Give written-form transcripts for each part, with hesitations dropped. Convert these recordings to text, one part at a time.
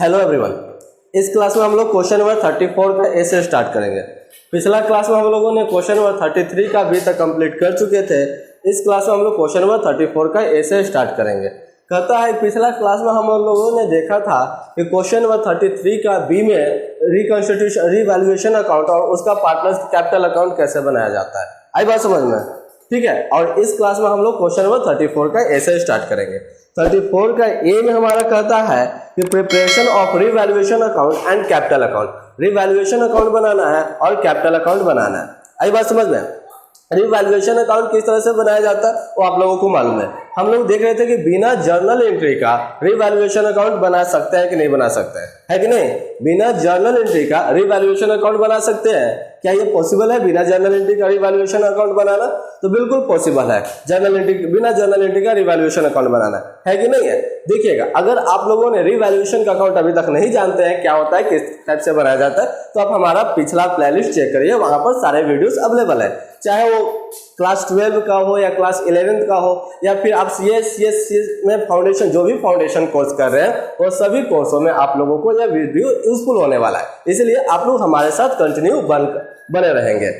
Hello everyone. इस class में हम लोग क्वेश्चन नंबर 34 का ए से स्टार्ट करेंगे। पिछला क्लास में हम लोगों ने क्वेश्चन नंबर 33 का बी तक कंप्लीट कर चुके थे। इस क्लास में हम लोग क्वेश्चन नंबर 34 का ए से स्टार्ट करेंगे। कहता है पिछला क्लास में हम लोगों ने देखा था कि क्वेश्चन नंबर 33 का बी में रिकॉन्स्टिट्यूशन रिवैल्यूएशन अकाउंट और उसका पार्टनर्स कैपिटल अकाउंट कैसे बनाया जाता है। आई बात समझ में? ठीक है। और इस क्लास में हम लोग क्वेश्चन नंबर 34 का ए से स्टार्ट करेंगे। 34 का ए में हमारा कहता है कि preparation of revaluation account and capital account. Revaluation account बनाना है और कैपिटल अकाउंट बनाना है। आई बात समझ में? रिवैल्यूएशन अकाउंट किस तरह से बनाया जाता है वो आप लोगों को मालूम है। हम लोग देख रहे थे कि बिना जर्नल एंट्री का रिवैल्यूएशन अकाउंट बना सकते हैं कि नहीं बना सकते हैं, है कि नहीं? बिना जर्नल एंट्री का रिवैल्यूएशन अकाउंट बना सकते हैं। क्या ये पॉसिबल है बिना जर्नल एंट्री का रिवैल्यूएशन अकाउंट बनाना? तो बिल्कुल पॉसिबल है। बिना जर्नल एंट्री का रिवैल्यूएशन अकाउंट बनाना है कि नहीं है। देखिएगा, अगर आप लोगों ने रिवैल्यूएशन का अकाउंट अभी तक नहीं जानते हैं क्या होता है, किस टाइप से बनाया जाता है, तो आप हमारा पिछला प्लेलिस्ट चेक करिए, वहां पर सारे वीडियोस अवेलेबल है। चाहे वो क्लास 12 का हो या क्लास 11 का हो या फिर आप CS में फाउंडेशन जो भी फाउंडेशन कोर्स कर रहे हैं वो सभी कोर्सों में आप लोगों को यह वीडियो यूजफुल होने वाला है। इसलिए आप लोग हमारे साथ कंटिन्यू बने रहेंगे।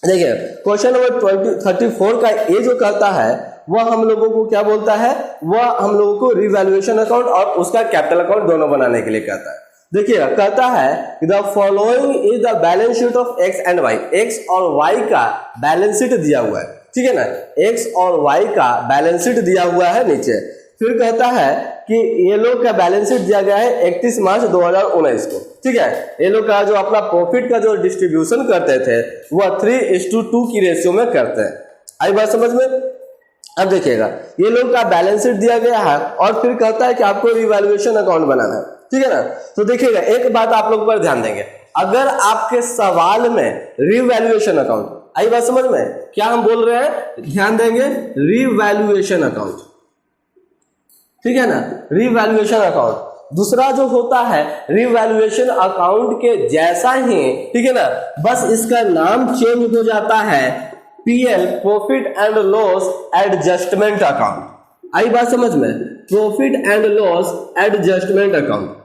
देखिए क्वेश्चन नंबर 34 का ए जो कहता है वह हम लोगों को क्या बोलता है, वह हम लोगों को रिवैल्यूएशन अकाउंट और उसका कैपिटल अकाउंट दोनों बनाने के लिए कहता है। देखिए कहता है the following is the balance sheet of X and Y. X और वाई का बैलेंस शीट दिया हुआ है, ठीक है ना। एक्स और वाई का बैलेंस शीट दिया हुआ है नीचे। फिर कहता है कि ये लोग का बैलेंस शीट दिया गया है 31 मार्च 2019 को, ठीक है। ये लोग का जो अपना प्रॉफिट का जो डिस्ट्रीब्यूशन करते थे वह 3:2 की रेशियो में करते हैं। आई बात समझ में? अब देखिएगा ये लोग का बैलेंस शीट दिया गया है और फिर कहता है कि आपको रिवैल्यूएशन अकाउंट बनाना है, ठीक है ना। तो देखिएगा एक बात आप लोग पर ध्यान देंगे, अगर आपके सवाल में रिवैल्यूएशन अकाउंट, आई बात समझ में? क्या हम बोल रहे हैं, ध्यान देंगे, रिवैल्यूएशन अकाउंट, ठीक है ना। रिवैल्यूएशन अकाउंट दूसरा जो होता है रिवैल्यूएशन अकाउंट के जैसा ही, ठीक है ना, बस इसका नाम चेंज हो जाता है PL profit and loss adjustment account. आई बात समझ में? Profit and loss adjustment account,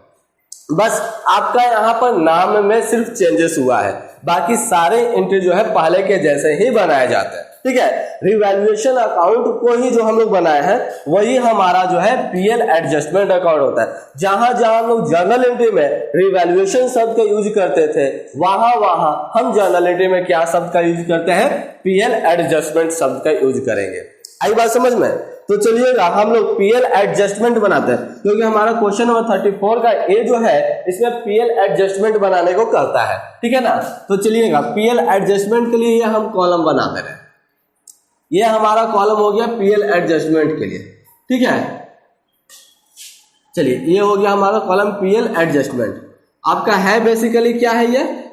बस आपका यहाँ पर नाम में सिर्फ चेंजेस हुआ है, बाकी सारे एंट्री जो है पहले के जैसे ही बनाए जाते हैं, ठीक है। रिवैल्यूएशन अकाउंट को ही जो हम लोग बनाए हैं वही हमारा जो है PL एडजस्टमेंट अकाउंट होता है। जहां जहां हम लोग जर्नल एंट्री में रिवैल्यूएशन शब्द का यूज करते थे वहां हम जर्नल एंट्री में क्या शब्द का यूज करते हैं, PL एडजस्टमेंट शब्द का यूज करेंगे। आई बात समझ में? तो चलिएगा हम लोग PL एडजस्टमेंट बनाते हैं, क्योंकि हमारा क्वेश्चन नंबर 34 का ए जो है इसमें PL एडजस्टमेंट बनाने को कहता है, ठीक है ना। तो चलिएगा PL एडजस्टमेंट के लिए हम कॉलम बना दे रहे हैं। ये हमारा कॉलम हो गया PL एडजस्टमेंट के लिए, ठीक है। चलिए ये हो गया हमारा कॉलम PL एडजस्टमेंट। आपका है बेसिकली क्या है,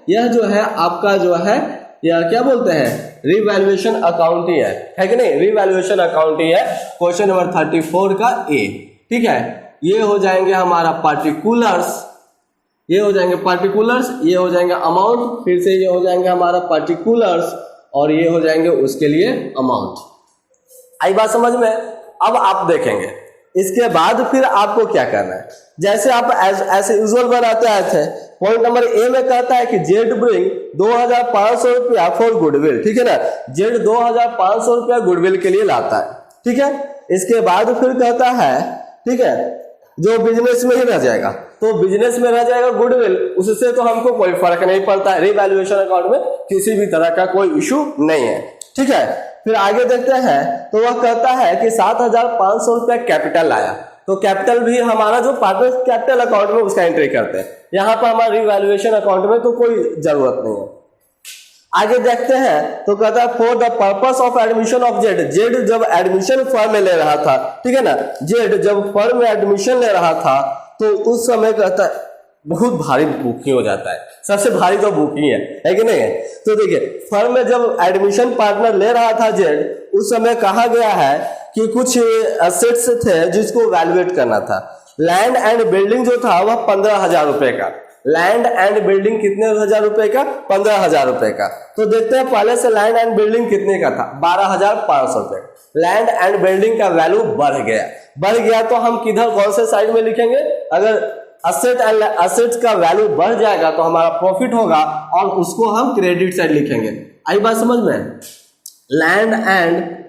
यह जो है आपका जो है यह क्या बोलते हैं, रिवैल्यूएशन अकाउंट ही है कि नहीं? रिवैल्यूएशन अकाउंट ही है क्वेश्चन नंबर 34 का ए, ठीक है। ये हो जाएंगे हमारा पार्टिकुलर्स, ये हो जाएंगे पार्टिकुलर्स, ये हो जाएंगे अमाउंट, फिर से ये हो जाएंगे हमारा पार्टिकुलर्स और ये हो जाएंगे उसके लिए अमाउंट। आई बात समझ में? अब आप देखेंगे इसके बाद फिर आपको क्या करना है, जैसे आप ऐसे यूजुअल बनाते आए थे। पॉइंट नंबर ए में कहता है कि जेड ब्रिंग 2500 रुपया फॉर गुडविल, ठीक है ना। जेड 2500 रुपया गुडविल के लिए लाता है, ठीक है। इसके बाद फिर कहता है, ठीक है, जो बिजनेस में ही रह जाएगा, तो बिजनेस में रह जाएगा गुडविल, उससे तो हमको कोई फर्क नहीं पड़ता है। रिवैल्यूएशन अकाउंट में किसी भी तरह का कोई इशू नहीं है, ठीक है। फिर आगे देखते हैं तो वह कहता है कि 7500 रुपया कैपिटल लाया, तो कैपिटल भी हमारा जो पार्टनर कैपिटल अकाउंट में उसका एंट्री करते हैं। यहाँ पर हमारा रिवैल्यूएशन अकाउंट में तो कोई जरूरत नहीं है। आगे देखते हैं तो कहता है for the purpose of admission of Z. Z जब एडमिशन फर्म में ले रहा था, ठीक है ना, जेड जब फर्म में एडमिशन ले रहा था तो उस समय कहता है बहुत भारी बुकिंग हो जाता है, सबसे भारी तो बुकिंग है कि नहीं है। तो देखिए फर्म में जब एडमिशन पार्टनर ले रहा था जेड, उस समय कहा गया है कि कुछ एसेट्स थे जिसको वैल्यूएट करना था। लैंड एंड बिल्डिंग जो था वह 15,000 रुपए का, लैंड एंड बिल्डिंग कितने हजार रुपए का, 15,000 रुपए का। तो देखते हैं पहले से लैंड एंड बिल्डिंग कितने का था, 12,500 रुपए। लैंड एंड बिल्डिंग का वैल्यू बढ़ गया तो हम किधर कौन से साइड में लिखेंगे, अगर असेट्स का वैल्यू बढ़ जाएगा तो हमारा प्रॉफिट होगा और उसको हम क्रेडिट साइड लिखेंगे। आई बात समझ में? Land and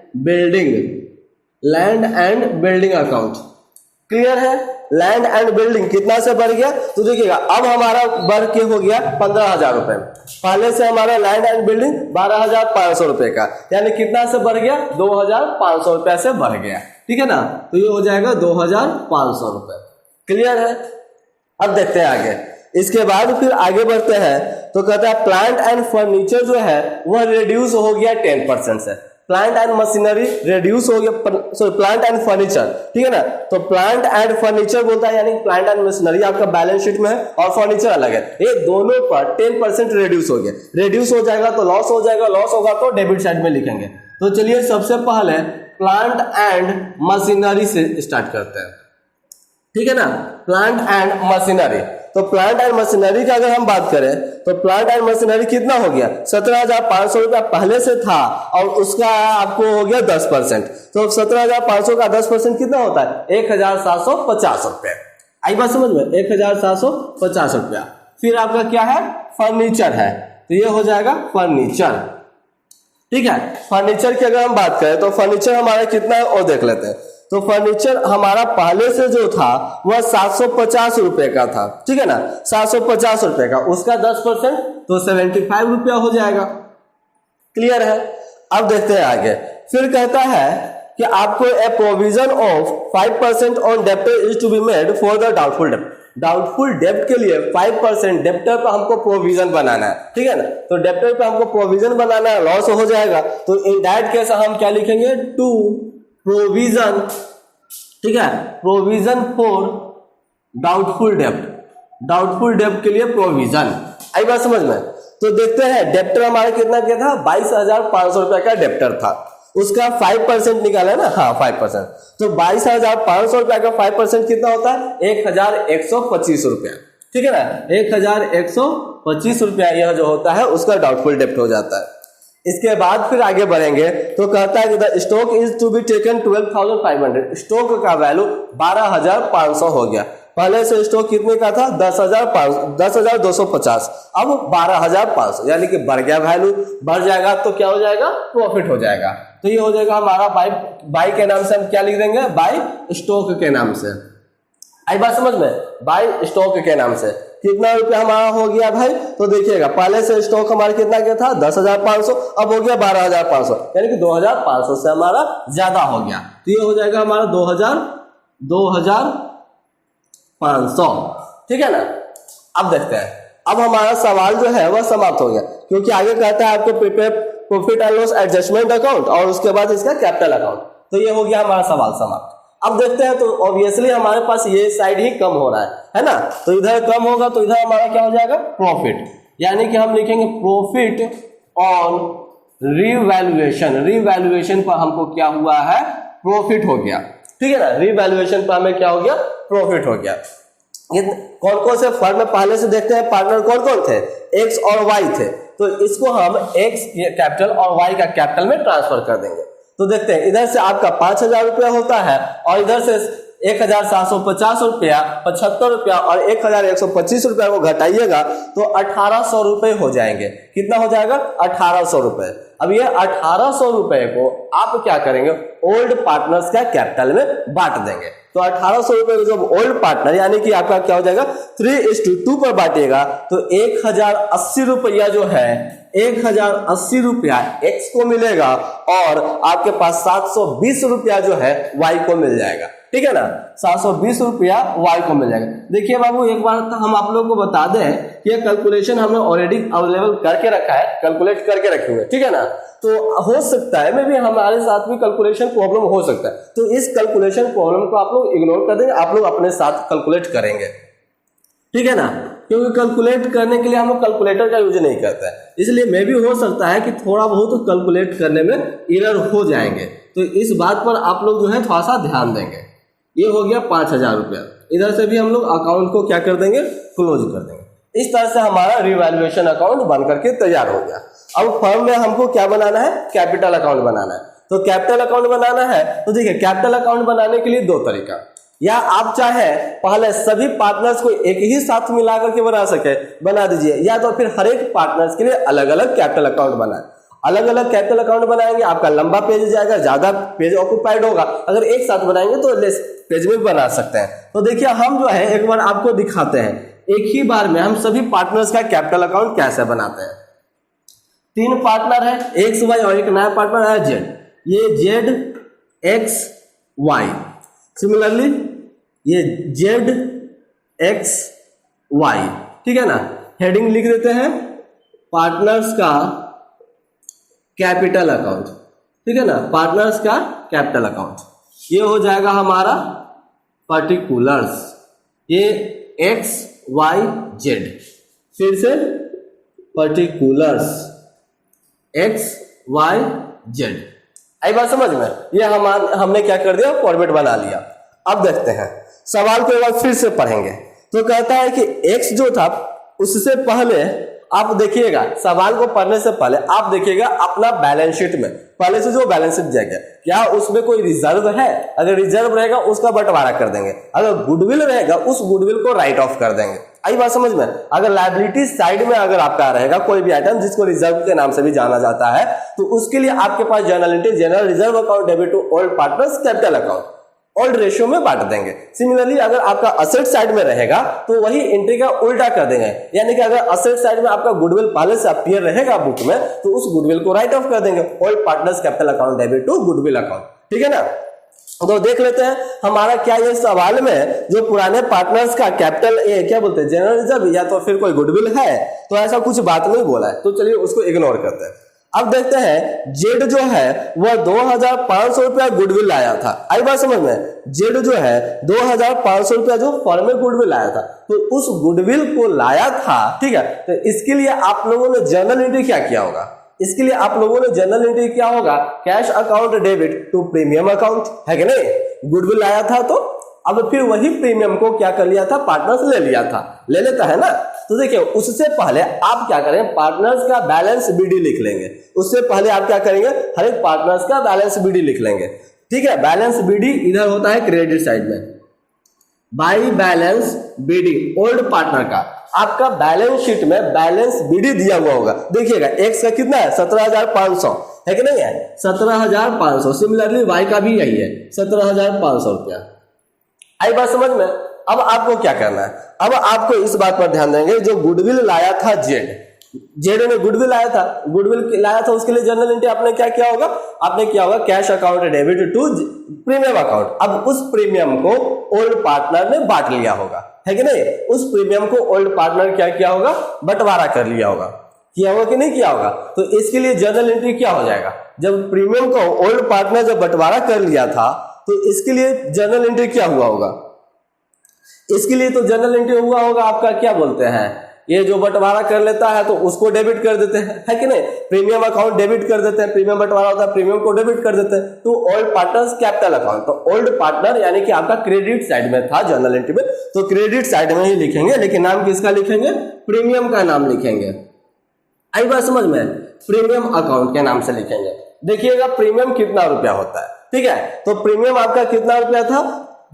building account clear है? लैंड एंड बिल्डिंग कितना से बढ़ गया तो देखिएगा अब हमारा बढ़ के हो गया 15,000 रुपए। पहले से हमारा लैंड एंड बिल्डिंग 12,500 रुपए का, यानी कितना से बढ़ गया 2,500 रुपए से बढ़ गया। ठीक है ना, तो ये हो जाएगा 2,500 रुपए। क्लियर है? अब देखते हैं आगे। इसके बाद फिर आगे बढ़ते हैं तो कहता है प्लांट एंड फर्नीचर जो है वह रिड्यूस हो गया 10% से। प्लांट एंड मशीनरी रिड्यूस हो गया, सॉरी प्लांट एंड फर्नीचर, ठीक है ना। तो प्लांट एंड फर्नीचर बोलता है, यानी प्लांट एंड मशीनरी आपका बैलेंस शीट में है और फर्नीचर अलग है, ये दोनों पर 10% रिड्यूस हो गया। रिड्यूस हो जाएगा तो लॉस हो जाएगा, लॉस होगा तो डेबिट साइड में लिखेंगे। तो चलिए सबसे पहले प्लांट एंड मशीनरी से स्टार्ट करते हैं, ठीक है ना। प्लांट एंड मशीनरी, तो प्लांट एंड मशीनरी का अगर हम बात करें तो प्लांट एंड मशीनरी कितना हो गया 17,500 रुपया पहले से था और उसका आपको हो गया 10%। तो 17,500 का 10% कितना होता है 1,750 रुपये। आई बात समझ में? 1,750 रुपया। फिर आपका क्या है फर्नीचर है, तो ये हो जाएगा फर्नीचर, ठीक है। फर्नीचर की अगर हम बात करें तो फर्नीचर हमारा कितना है और देख लेते हैं। तो फर्नीचर हमारा पहले से जो था वह 750 रुपए का था, ठीक है ना, 750 रुपए का, उसका 10% तो 75 रुपया हो जाएगा। क्लियर है? अब देखते हैं आगे। फिर कहता है कि आपको a provision of 5% on debtor is to be made for the doubtful डेब्ट। डाउटफुल डेब्ट के लिए 5% डेब्टर पर हमको प्रोविजन बनाना है, ठीक है ना। तो डेब्टर पर हमको प्रोविजन बनाना है, लॉस हो जाएगा तो इन दैट केस हम क्या लिखेंगे टू प्रोविजन, ठीक है, प्रोविजन फॉर डाउटफुल डेब्ट। डाउटफुल डेब्ट के लिए प्रोविजन। आई बात समझ में? तो देखते हैं डेब्टर हमारा कितना क्या था 22,500 रुपए का डेब्टर था, उसका 5% निकाला ना, हाँ 5%। तो 22,500 रुपए का 5% कितना होता है 1,125 रुपया, ठीक है ना। 1,125 रुपया यह जो होता है उसका डाउटफुल डेब्ट हो जाता है। इसके बाद फिर आगे बढ़ेंगे तो कहता है कि the stock is to be taken 12,500। Stock का वैल्यू 12,500 हो गया। पहले से स्टॉक कितने का था 10,250, अब 12,500, यानी कि बढ़ गया, वैल्यू बढ़ जाएगा तो क्या हो जाएगा प्रॉफिट हो जाएगा। तो ये हो जाएगा हमारा बाई के नाम से हम क्या लिख देंगे बाई स्टॉक के नाम से। आई बात समझ में? बाई स्टॉक के नाम से कितना रुपया हमारा हो गया भाई, तो देखिएगा पहले से स्टॉक हमारा कितना क्या था 10,500, अब हो गया 12,500, यानी कि 2,500 से हमारा ज्यादा हो गया। तो ये हो जाएगा हमारा 2,500, ठीक है ना। अब देखते हैं, अब हमारा सवाल जो है वह समाप्त हो गया, क्योंकि आगे कहता है आपको prepare profit and loss adjustment account और उसके बाद इसका कैपिटल अकाउंट। तो ये हो गया हमारा सवाल समाप्त। अब देखते हैं तो ऑब्वियसली हमारे पास ये साइड ही कम हो रहा है ना। तो इधर कम होगा तो इधर हमारा क्या हो जाएगा प्रॉफिट, यानी कि हम लिखेंगे प्रॉफिट ऑन रीवैल्यूएशन। रीवैल्यूएशन पर हमको क्या हुआ है प्रॉफिट हो गया, ठीक है ना। रीवैल्यूएशन पर हमें क्या हो गया प्रॉफिट हो गया। ये कौन कौन से फर्म में पहले से देखते हैं पार्टनर कौन कौन थे एक्स और वाई थे, तो इसको हम एक्स कैपिटल और वाई का कैपिटल में ट्रांसफर कर देंगे। तो देखते हैं इधर से आपका 5,000 रुपया होता है और इधर से 1,750 रुपया 75 रुपया और 1,125 रुपया को घटाइएगा तो 1,800 रुपये हो जाएंगे। कितना हो जाएगा 1,800 रुपये। अब ये 1,800 रुपये को आप क्या करेंगे ओल्ड पार्टनर्स का कैपिटल में बांट देंगे। तो 1,800 रुपये को जब ओल्ड पार्टनर यानी कि आपका क्या हो जाएगा 3:2 पर बांटिएगा तो 1,080 रुपया जो है 1,080 रुपया एक्स को मिलेगा और आपके पास 720 रुपया जो है वाई को मिल जाएगा, ठीक है ना। 720 रुपया वाई को मिल जाएगा। देखिए बाबू एक बार हम आप लोगों को बता दें कि ये कैलकुलेशन हमने ऑलरेडी अवेलेबल करके रखा है, कैलकुलेट करके रखे हुए, ठीक है ना। तो हो सकता है में भी हमारे साथ भी कैलकुलेशन प्रॉब्लम हो सकता है, तो इस कैलकुलेशन प्रॉब्लम को आप लोग इग्नोर कर देंगे, आप लोग अपने साथ कैलकुलेट करेंगे, ठीक है ना। क्योंकि कैलकुलेट करने के लिए हम लोग कैलकुलेटर का यूज नहीं करते हैं, इसलिए मे भी हो सकता है कि थोड़ा बहुत कैलकुलेट करने में एरर हो जाएंगे। तो इस बात पर आप लोग जो है थोड़ा सा ध्यान देंगे। ये हो गया 5,000 रुपया। इधर से भी हम लोग अकाउंट को क्या कर देंगे क्लोज कर देंगे। इस तरह से हमारा रिवैल्यूएशन अकाउंट बन करके तैयार हो गया। अब फर्म में हमको क्या बनाना है कैपिटल अकाउंट बनाना है। तो कैपिटल अकाउंट बनाना है तो देखिए कैपिटल अकाउंट बनाने के लिए दो तरीका। या आप चाहे पहले सभी पार्टनर्स को एक ही साथ मिला करके बना दीजिए, या तो फिर हर एक पार्टनर्स के लिए अलग अलग कैपिटल अकाउंट बनाए। अलग अलग कैपिटल अकाउंट बनाएंगे, आपका लंबा पेज जाएगा, ज्यादा पेज ऑक्यूपाइड होगा। अगर एक साथ बनाएंगे तो लेस पेज में बना सकते हैं। तो देखिए हम जो है एक बार आपको दिखाते हैं, एक ही बार में हम सभी पार्टनर्स का कैपिटल अकाउंट कैसे बनाते हैं। 3 पार्टनर है, एक्स वाई, और एक नया पार्टनर है जेड। ये जेड एक्स वाई, सिमिलरली ये जेड एक्स वाई, ठीक है ना। हेडिंग लिख देते हैं पार्टनर्स का कैपिटल अकाउंट, ठीक है ना, पार्टनर्स का कैपिटल अकाउंट। ये हो जाएगा हमारा पर्टिकुलर्स, ये एक्स वाई जेड, फिर से पर्टिकुलर्स एक्स वाई जेड। आई बात समझ में? ये हमने क्या कर दिया, फॉर्मेट बना लिया। अब देखते हैं सवाल को एक बार फिर से पढ़ेंगे। तो कहता है कि एक्स जो था उससे पहले आप देखिएगा, सवाल को पढ़ने से पहले आप देखिएगा अपना बैलेंस शीट में पहले से जो बैलेंस शीट जाएगा क्या उसमें कोई रिजर्व है। अगर रिजर्व रहेगा उसका बंटवारा कर देंगे, अगर गुडविल रहेगा उस गुडविल को राइट ऑफ कर देंगे। आई बात समझ में? अगर लायबिलिटी साइड में अगर आपका रहेगा कोई भी आइटम जिसको रिजर्व के नाम से भी जाना जाता है, तो उसके लिए आपके पास journal entry, general reserve account debit to old partners capital account, old ratio में बांट देंगे। सिमिलरली अगर आपका असेट साइड में रहेगा तो वही एंट्री का उल्टा कर देंगे, यानी कि अगर असेट साइड में आपका गुडविल पहले से अपीयर रहेगा बुक में तो उस गुडविल को राइट ऑफ कर देंगे, old partners capital account debit to goodwill account, ठीक है ना। तो देख लेते हैं हमारा क्या ये सवाल में जो पुराने पार्टनर्स का कैपिटल क्या बोलते हैं, जनरल रिजर्व या तो फिर कोई गुडविल है, तो ऐसा कुछ बात नहीं बोला है, तो चलिए उसको इग्नोर करते हैं। अब देखते हैं जेड जो है वह 2500 रुपया गुडविल लाया था। आई बात समझ में? जेड जो है 2500 रुपया जो फर्म में गुडविल लाया था, तो उस गुडविल को लाया था, ठीक है। तो इसके लिए आप लोगों ने जर्नल एंट्री क्या किया होगा, इसके लिए आप लोगों ने जर्नल एंट्री क्या होगा, cash account debit to premium account, है कि नहीं। गुडविल लाया था तो अब फिर वही प्रीमियम को क्या कर लिया था, पार्टनर्स ले लिया था, ले लेता है ना। तो देखिए उससे पहले आप क्या करें, पार्टनर्स का बैलेंस बीडी लिख लेंगे। उससे पहले आप क्या करेंगे, हर एक पार्टनर्स का बैलेंस बीडी लिख लेंगे, ठीक है। बैलेंस बीडी इधर होता है क्रेडिट साइड में, by balance BD old partner का आपका बैलेंस शीट में बैलेंस बीडी दिया हुआ होगा। देखिएगा एक्स का कितना है, 17,500 है कि नहीं है, 17,500। सिमिलरली वाई का भी यही है 17,500 रुपया। आई बात समझ में? अब आपको क्या करना है, अब आपको इस बात पर ध्यान देंगे, जो गुडविल लाया था जेड ने गुडविल लाया था, उसके लिए जर्नल एंट्री आपने क्या किया होगा, आपने किया होगा cash account debit to premium account. अब उस प्रीमियम को ओल्ड पार्टनर ने बांट लिया होगा, है कि नहीं। उस प्रीमियम को ओल्ड पार्टनर क्या किया होगा, बंटवारा कर लिया होगा, किया होगा कि नहीं किया होगा। तो इसके लिए जर्नल एंट्री क्या हो जाएगा, जब प्रीमियम को ओल्ड पार्टनर जब बंटवारा कर लिया था तो इसके लिए जर्नल एंट्री क्या हुआ होगा, इसके लिए तो जनरल एंट्री हुआ होगा आपका क्या बोलते हैं, ये जो बंटवारा कर लेता है तो उसको डेबिट कर देते हैं, है कि नहीं। प्रीमियम अकाउंट डेबिट कर देते हैं, प्रीमियम बंटवारा होता है प्रीमियम को डेबिट कर देते हैं, तो ओल्ड पार्टनर्स कैपिटल अकाउंट। तो ओल्ड पार्टनर यानी कि आपका क्रेडिट साइड में था जनरल एंट्री में, तो क्रेडिट साइड में ही लिखेंगे, लेकिन नाम किसका लिखेंगे, प्रीमियम का नाम लिखेंगे। आई बात समझ में? प्रीमियम अकाउंट के नाम से लिखेंगे। देखिएगा प्रीमियम कितना रुपया होता है, ठीक है। तो प्रीमियम आपका कितना रुपया था,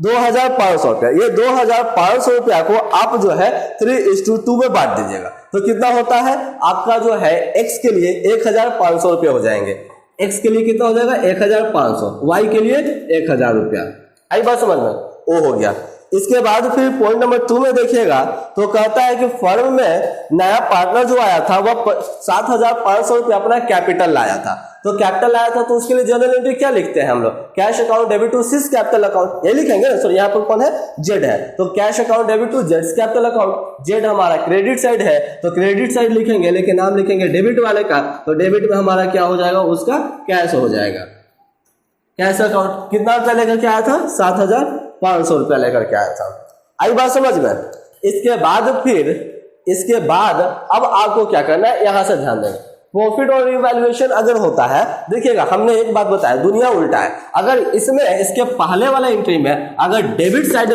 2,500 रुपया। ये 2,500 रुपया को आप जो है 3:2 में बांट दीजिएगा, तो कितना होता है आपका जो है एक्स के लिए 1,500 रुपया हो जाएंगे। एक्स के लिए कितना हो जाएगा 1,500, वाई के लिए 1,000 रुपया। आई बात समझ में? वो हो गया। इसके बाद फिर पॉइंट नंबर 2 में देखिएगा तो कहता है कि फर्म में नया पार्टनर जो आया था वह 7,500 रुपया अपना कैपिटल लाया था। तो कैपिटल लाया था तो उसके लिए जर्नल एंट्री क्या लिखते हैं हम लोग, cash account debit to C's capital account, ये लिखेंगे ना। सॉरी यहाँ पर कौन है, जेड है, तो कैश अकाउंट डेबिट टू जेड्स कैपिटल अकाउंट। जेड हमारा क्रेडिट साइड है तो क्रेडिट साइड लिखेंगे, लेकिन नाम लिखेंगे डेबिट वाले का, तो डेबिट में हमारा क्या हो जाएगा, उसका कैश हो जाएगा। कैश अकाउंट कितना रुपया लेकर के आया था, 7,500 रुपया लेकर के आया था। आई बात समझ में? इसके बाद अब आपको क्या करना है, यहां से ध्यान देंगे। प्रॉफिट और रिवैल्यूएशन अगर होता है, देखिएगा हमने एक बात बताया, दुनिया उल्टा है। अगर इसमें इसके पहले वाला एंट्री में अगर डेबिट साइड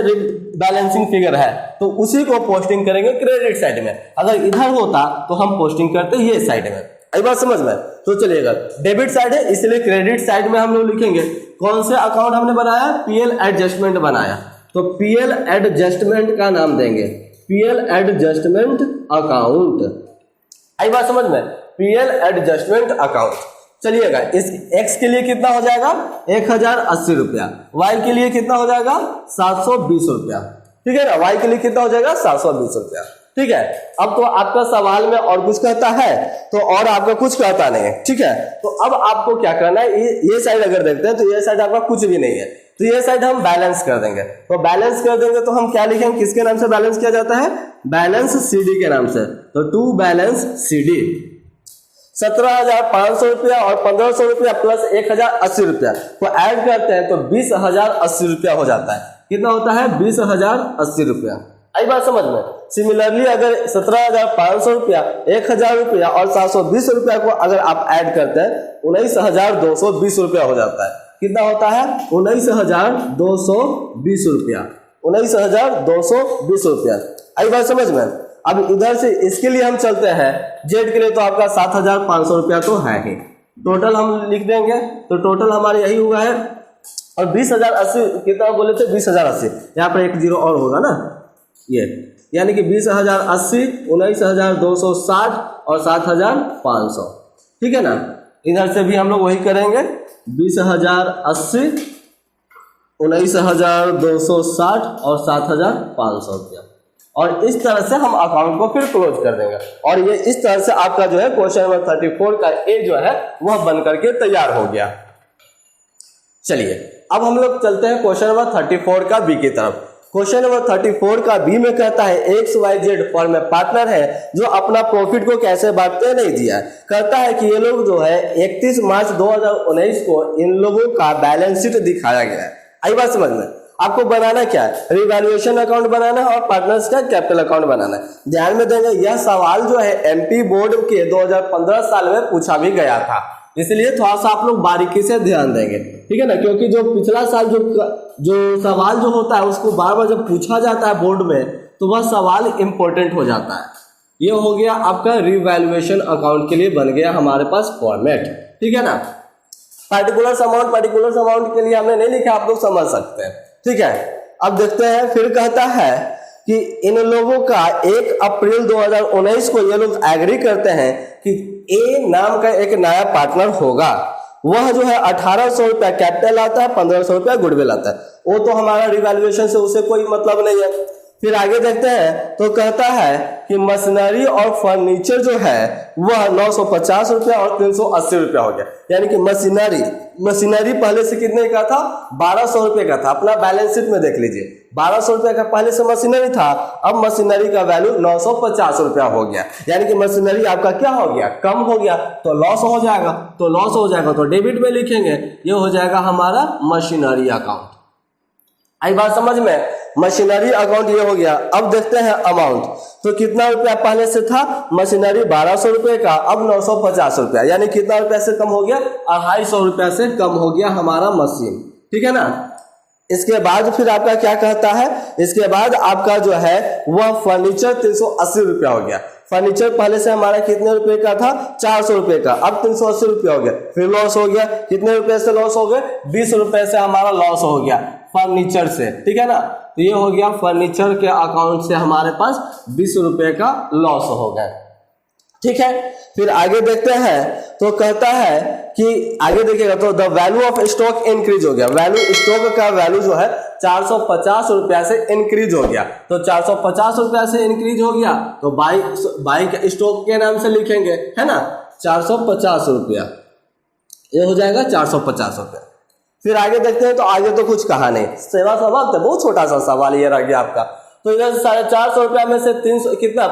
बैलेंसिंग फिगर है तो उसी को पोस्टिंग करेंगे क्रेडिट साइड में, अगर इधर होता तो हम पोस्टिंग करते ये साइड में। आई बात समझ में? तो चलिएगा डेबिट साइड है इसलिए क्रेडिट साइड में हम लोग लिखेंगे कौन से अकाउंट हमने बनाया, पीएल एडजस्टमेंट बनाया, तो पीएल एडजस्टमेंट का नाम देंगे, पीएल एडजस्टमेंट अकाउंट। आई बात समझ में, पीएल एडजस्टमेंट अकाउंट। चलिएगा, इस एक्स के लिए कितना हो जाएगा 1080 रुपया, वाई के लिए कितना हो जाएगा 720 रुपया, ठीक है ना, वाई के लिए कितना हो जाएगा 720 रुपया, ठीक है। अब तो आपका सवाल में और कुछ कहता है तो और आपका कुछ कहता नहीं है, ठीक है। तो अब आपको क्या करना है, ये साइड अगर देखते हैं तो ये साइड आपका कुछ भी नहीं है, तो ये साइड हम बैलेंस कर देंगे। तो बैलेंस कर देंगे तो हम क्या लिखेंगे, किसके नाम से बैलेंस किया जाता है, बैलेंस सीडी के नाम से। तो टू बैलेंस सीडी 17,500 रुपया और 1,500 रुपया प्लस 1,080 रुपया को ऐड करते हैं तो 20,080 रुपया हो जाता है। कितना होता है 20,080 रुपया। आई बात समझ में। सिमिलरली अगर 17,500 रुपया, 1,000 रुपया और 720 रुपया को अगर आप ऐड करते हैं 19,220 रुपया हो जाता है। कितना होता है 19,220 रुपया, 19,220 रुपया। आई बात समझ में। अब इधर से इसके लिए हम चलते हैं, जेड के लिए तो आपका 7,500 रुपया तो है ही, टोटल हम लिख देंगे तो टोटल हमारे यही हुआ है। और 20,080 कितना बोले थे 20,080, यहाँ पर एक जीरो और होगा ना ये, यानी कि 20,080, 19,260 और 7,500, ठीक है ना। इधर से भी हम लोग वही करेंगे 20,080, 19,260 और 7,500 रुपया। और इस तरह से हम अकाउंट को फिर क्लोज कर देंगे। और ये इस तरह से आपका जो है क्वेश्चन नंबर 34 का ए जो है वह बन करके तैयार हो गया। चलिए अब हम लोग चलते हैं क्वेश्चन नंबर 34 का बी की तरफ। क्वेश्चन नंबर 34 का बी में कहता है एक्स वाई जेड फर्म में पार्टनर है जो अपना प्रॉफिट को कैसे बांटते नहीं दिया। कहता है कि ये लोग जो है 31 मार्च 2019 को इन लोगों का बैलेंस शीट दिखाया गया है। आई बात समझ में। आपको बनाना क्या है, रिवैल्यूएशन अकाउंट बनाना है और पार्टनर्स का कैपिटल अकाउंट बनाना है। ध्यान में देंगे यह सवाल जो है एमपी बोर्ड के 2015 साल में पूछा भी गया था, इसलिए थोड़ा सा आप लोग बारीकी से ध्यान देंगे, ठीक है ना। क्योंकि जो पिछला साल जो सवाल जो होता है उसको बार बार जब पूछा जाता है बोर्ड में तो वह सवाल इंपॉर्टेंट हो जाता है। ये हो गया आपका रिवैल्यूएशन अकाउंट के लिए बन गया हमारे पास फॉर्मेट, ठीक है ना। पार्टिकुलर अमाउंट के लिए हमने नहीं लिखा, आप लोग समझ सकते हैं, ठीक है। अब देखते हैं, फिर कहता है कि इन लोगों का 1 अप्रैल 2019 को ये लोग एग्री करते हैं कि ए नाम का एक नया पार्टनर होगा। वह जो है 1,800 रुपया कैपिटल आता है, 1,500 रुपया गुडविल आता है। वो तो हमारा रिवैल्यूएशन से उसे कोई मतलब नहीं है। फिर आगे देखते हैं तो कहता है कि मशीनरी और फर्नीचर जो है वह 950 रुपया और 380 रुपया हो गया। यानी कि मशीनरी पहले से कितने का था 1,200 रुपये का था। अपना बैलेंस शीट में देख लीजिए 1,200 रुपये का पहले से मशीनरी था, अब मशीनरी का वैल्यू 950 रुपया हो गया। यानी कि मशीनरी आपका क्या हो गया, कम हो गया, तो लॉस हो जाएगा। तो डेबिट में लिखेंगे, ये हो जाएगा हमारा मशीनरी अकाउंट। आई बात समझ में। मशीनरी अकाउंट ये हो गया। अब देखते हैं अमाउंट, तो कितना रुपया पहले से था मशीनरी 1,200 रुपये का, अब 950 रुपया, यानी कितना रुपया से कम हो गया 250 रुपया से कम हो गया हमारा मशीन, ठीक है ना। इसके बाद फिर आपका क्या कहता है, इसके बाद आपका जो है वह फर्नीचर 380 रुपया हो गया। फर्नीचर पहले से हमारा कितने रुपए का था 400 रुपये का, अब 380 रुपया हो गया। फिर लॉस हो गया, कितने रुपए से लॉस हो गए 20 रुपए से हमारा लॉस हो गया फर्नीचर से, ठीक है ना। तो ये हो गया फर्नीचर के अकाउंट से हमारे पास 20 रुपए का लॉस हो गया, ठीक है। फिर आगे देखते हैं तो कहता है कि आगे देखिएगा तो the value of stock increase हो गया। वैल्यू स्टॉक का वैल्यू जो है 450 रुपया से इंक्रीज हो गया। तो 450 रुपया से इंक्रीज हो गया तो बाई के स्टॉक के नाम से लिखेंगे, है ना, 450 रुपया, ये हो जाएगा 450 रुपया। फिर आगे देखते हैं तो आगे तो कुछ कहा नहीं, सेवा समाप्त है, बहुत छोटा सा सवाल ये रह गया आपका। तो इधर से 450 रुपया में से 300 कितना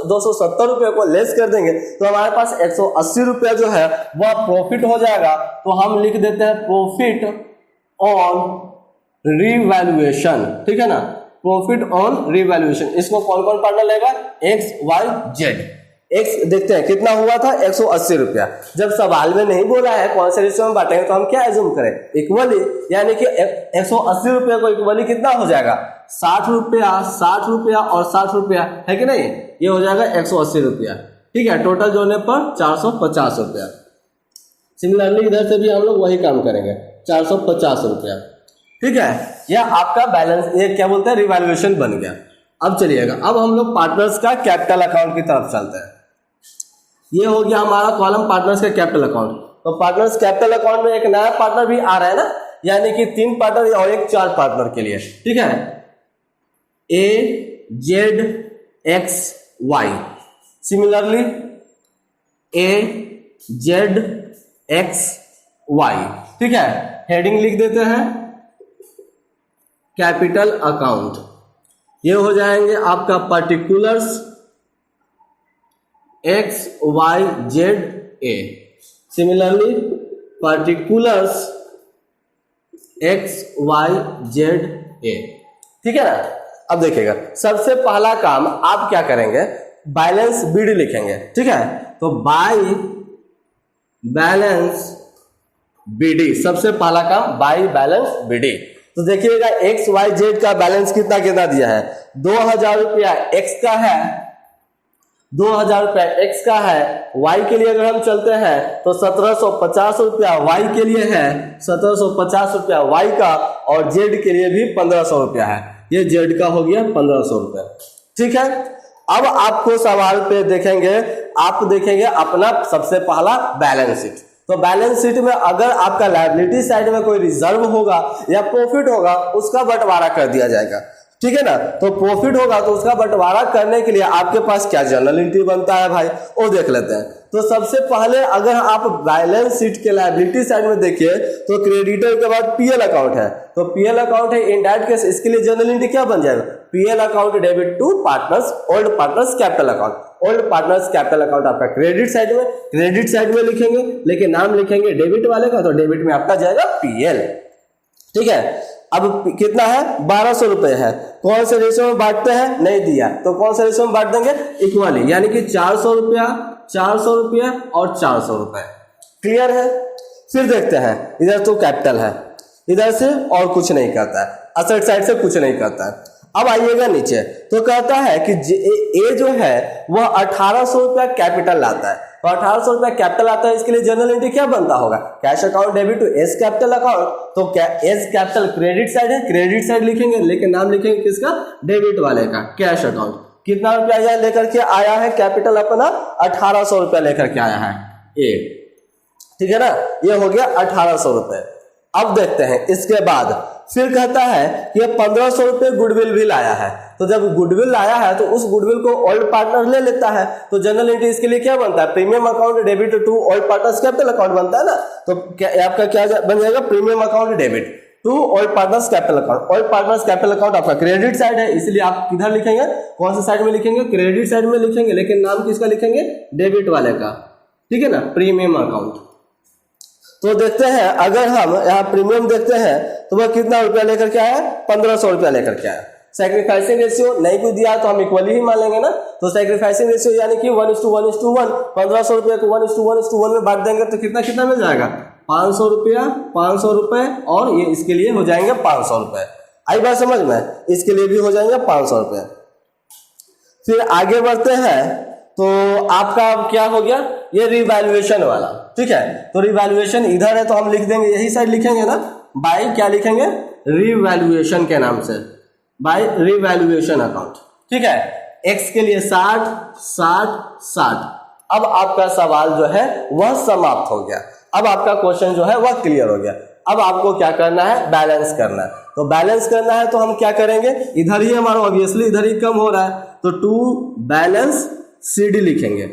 270 रुपये को लेस कर देंगे तो हमारे पास 180 रुपया जो है वह प्रॉफिट हो जाएगा। तो हम लिख देते हैं प्रॉफिट ऑन रिवैल्यूएशन, ठीक है ना, प्रॉफिट ऑन रिवैल्यूएशन। इसको कौन कौन पार्टनर लेगा, एक्स वाई जेड। एक्स देखते हैं कितना हुआ था 180 रुपया। जब सवाल में नहीं बोला है कौन से रेशियो में बांटेंगे तो हम क्या एज्यूम करें, इक्वली, यानी कि 180 रुपये को इक्वली कितना हो जाएगा 60 रुपया और 60 रुपया, है कि नहीं, ये हो जाएगा 180 रुपया, ठीक है। टोटल जोड़ने पर 450 रुपया। सिमिलरली इधर से भी हम लोग वही काम करेंगे 450 रुपया, ठीक है, यह आपका बैलेंस, ये क्या बोलते हैं, रिवैल्यूएशन बन गया। अब चलिएगा, अब हम लोग पार्टनर्स का कैपिटल अकाउंट की तरफ चलते हैं। ये हो गया हमारा कॉलम पार्टनर्स का कैपिटल अकाउंट। तो पार्टनर्स कैपिटल अकाउंट में एक नया पार्टनर भी आ रहा है ना, यानी कि 3 पार्टनर और एक 4 पार्टनर के लिए, ठीक है, ए जेड एक्स वाई। सिमिलरली ए जेड एक्स वाई, ठीक है, हेडिंग लिख देते हैं कैपिटल अकाउंट। ये हो जाएंगे आपका particulars X Y Z A. Similarly particulars X Y Z A, ठीक है ना। अब देखिएगा, सबसे पहला काम आप क्या करेंगे, बैलेंस बीडी लिखेंगे, ठीक है। तो बाय बैलेंस बीडी, सबसे पहला काम बाय बैलेंस बीडी। तो देखिएगा एक्स वाई जेड का बैलेंस कितना कितना दिया है, 2000 रुपया एक्स का है, 2000 रुपया एक्स का है। वाई के लिए अगर हम चलते हैं तो 1750 रुपया वाई के लिए है, 1750 रुपया वाई का, और जेड के लिए भी 1500 रुपया है। ये जेड का हो गया 1500 रुपया, ठीक है। अब आपको सवाल पे देखेंगे, आप देखेंगे अपना सबसे पहला बैलेंस शीट। तो बैलेंस शीट में अगर आपका लायबिलिटी साइड में कोई रिजर्व होगा या प्रॉफिट होगा, उसका बंटवारा कर दिया जाएगा, ठीक है ना। तो प्रॉफिट होगा तो उसका बंटवारा करने के लिए आपके पास क्या जर्नल एंट्री बनता है भाई, वो देख लेते हैं। तो सबसे पहले अगर आप बैलेंस शीट के लायबिलिटी साइड में देखिए तो क्रेडिटर के बाद पीएल अकाउंट है। तो पीएल अकाउंट है, इन दैट केस इसके लिए जर्नल एंट्री क्या बन जाएगा, PL account debit to partners old partners capital account. Old partners capital account आपका क्रेडिट साइड में लिखेंगे, लेकिन नाम लिखेंगे डेबिट वाले का, तो डेबिट में आपका जाएगा पीएल, ठीक है। अब कितना है, 1200 रुपए है। कौन से रेशियो में बांटते हैं, नहीं दिया, तो कौन से रेशियो में बांट देंगे, इक्वली, यानी कि 400 रुपया 400 रुपया और 400 रुपए। क्लियर है। फिर देखते हैं, इधर तो कैपिटल है, इधर से और कुछ नहीं करता है, असेट साइड से कुछ नहीं करता है। अब आइएगा नीचे, तो कहता है कि ए जो है वह 1800 रुपया कैपिटल लाता है। तो 1800 रुपया कैपिटल आता है, इसके लिए जर्नल एंट्री क्या बनता होगा, cash account debit to S capital account. तो एस कैपिटल क्रेडिट साइड है, क्रेडिट साइड लिखेंगे, लेकिन नाम लिखेंगे किसका, डेबिट वाले का, कैश अकाउंट। कितना रुपया लेकर के आया है कैपिटल अपना, 1800 रुपया लेकर के आया है ए, ठीक है ना। ये हो गया 1800 रुपए। अब देखते हैं इसके बाद, फिर कहता है कि 1500 रुपये गुडविल भी लाया है। तो जब गुडविल लाया है तो उस गुडविल को ओल्ड पार्टनर ले लेता है। तो जनरल एंट्री इसके लिए क्या बनता है, premium account debit to old partners capital account बनता है ना। तो आपका क्या बन जाएगा, premium account debit to old partners capital account. Old partners capital account आपका क्रेडिट साइड है, इसलिए आप किधर लिखेंगे, कौन सी साइड में लिखेंगे, क्रेडिट साइड में लिखेंगे, लेकिन नाम किसका लिखेंगे, डेबिट वाले का, ठीक है ना, प्रीमियम अकाउंट। तो देखते हैं, अगर हम यहाँ प्रीमियम देखते हैं तो वह कितना रुपया लेकर के आया, 1500 रुपया लेकर के आया। सैक्रिफाइसिंग रेशियो नहीं कुछ दिया तो हम इक्वली ही मान लेंगे ना। तो सैक्रिफाइसिंग रेशियो यानी कि 1:1:1, 1500 रुपये को 1:1:1 में बांट देंगे तो कितना कितना मिल जाएगा, 500 रुपया 500 रुपए, और ये इसके लिए हो जाएंगे 500 रुपए। आई बात समझ में, इसके लिए भी हो जाएंगे 500 रुपए। फिर आगे बढ़ते हैं, तो आपका क्या हो गया, ये रिवैल्यूएशन वाला, ठीक है। तो रिवैल्यूएशन इधर है तो हम लिख देंगे, यही साइड लिखेंगे ना, बाय क्या लिखेंगे, रिवैल्यूएशन के नाम से, बाय रिवैल्यूएशन अकाउंट, ठीक है। एक्स के लिए 60 60 60। अब आपका सवाल जो है वह समाप्त हो गया। अब आपका क्वेश्चन जो है वह क्लियर हो गया। अब आपको क्या करना है, बैलेंस करना है। तो बैलेंस करना है तो हम क्या करेंगे, इधर ही हमारा ऑब्वियसली इधर ही कम हो रहा है, तो टू बैलेंस सीडी लिखेंगे।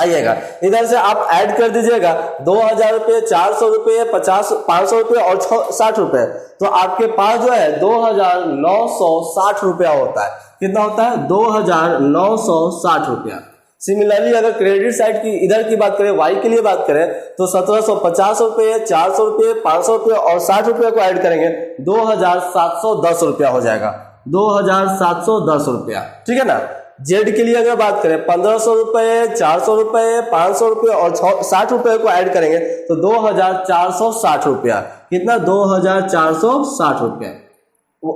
आइएगा, इधर से आप ऐड कर दीजिएगा 2000 रुपये 400 रुपये 500 रुपये और 60 रुपये। तो आपके पास जो है 2960 रुपया होता है। कितना होता है, 2960 रुपया। सिमिलरली अगर क्रेडिट साइड की इधर की बात करें, वाई के लिए बात करें, तो 1750 रुपये 400 रुपये 500 रुपये और 60 रुपये को ऐड करेंगे, 2710 रुपया हो जाएगा, 2710 रुपया, ठीक है ना। जेड के लिए अगर बात करें, 1500 रुपये 400 रुपये 500 रुपये और 60 रुपये को ऐड करेंगे तो 2460 रुपया। कितना, 2460 रुपया।